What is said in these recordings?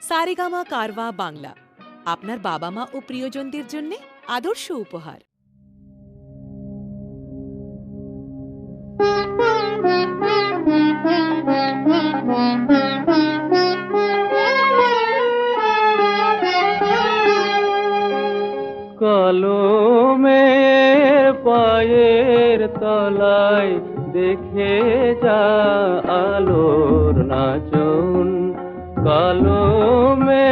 সারেগামা কারওয়া বাংলা আপনার বাবা মা ও প্রিয়জনদের জন্য আদর্শ উপহার। কলমের পায়ের তলায় দেখে যা আলোর নাচন। কলমের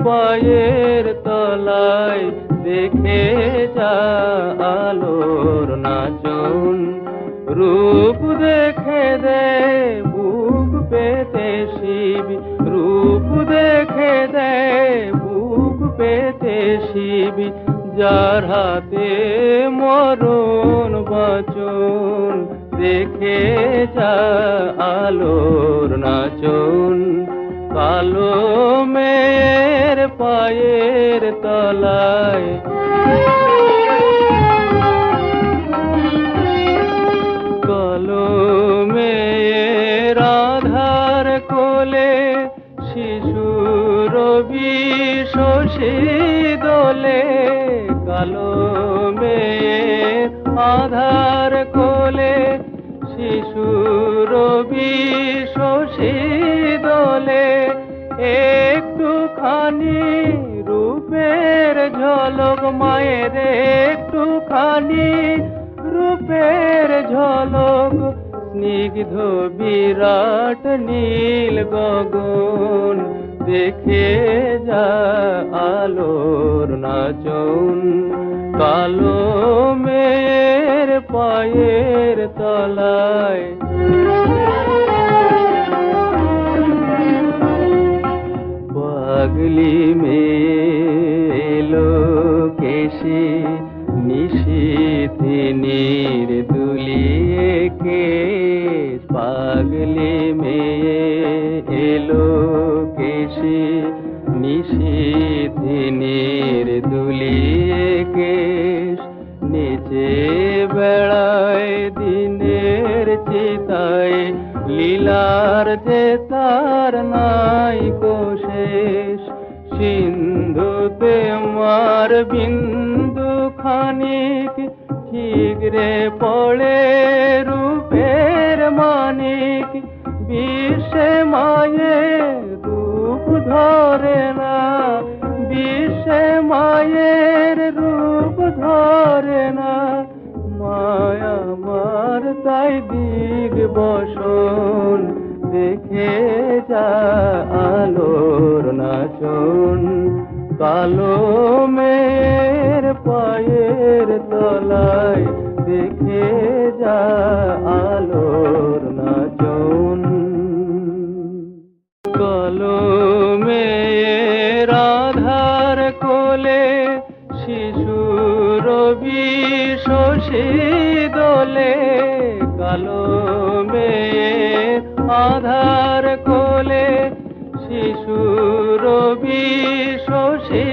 পায়ের তলায় দেখে যা আলোর নাচন। রূপ দেখে দে বুক পেতে শিব, রূপ দেখে দে বুক পেতে শিব, যার হাতে মরণ বচন দেখে যা আলোর নাচন। কালো মেয়ের পায়ের তলায় কলমের আধার কোলে শিশুর বিশোষী দোলে। কলমের আধার কোলে শিশুর বিশোষী দোলে। একটুখানি রূপের ঝলক মায়ের, একটুখানি রূপের ঝলক, স্নিগ্ধ বিরাট নীল গগন দেখে যা আলোর নাচন। কালো মেয়ের পায়ের তলায় পাগলি মেয়ে এলো কেশে নিশীথিনীর দুলিয়ে কেশ। পাগলি মেয়ে এলো কেশে নিশীথিনীর দুলিয়ে কেশ। নিচে বেড়ায় দিনের চিতায় লীলার যে তার নাই কোশেষ। সিন্ধুতে মার বিন্দু খানিক ঠিকরে পড়ে রূপের মানিক। বিশ্বে মায়ের রূপ ধরে না, বিশ্বে মায়ের রূপ ধরে না। মায়া মার তাই দিগ বসন দেখে যা আলোর নাচন। কালো মেয়ের পায়ের তলায় দেখে যা আলোর নাচন। কলমের আধার কোলে শিশুর বিশোষী দোলে। কলমের আধার কোলে শিশুর বিশোষী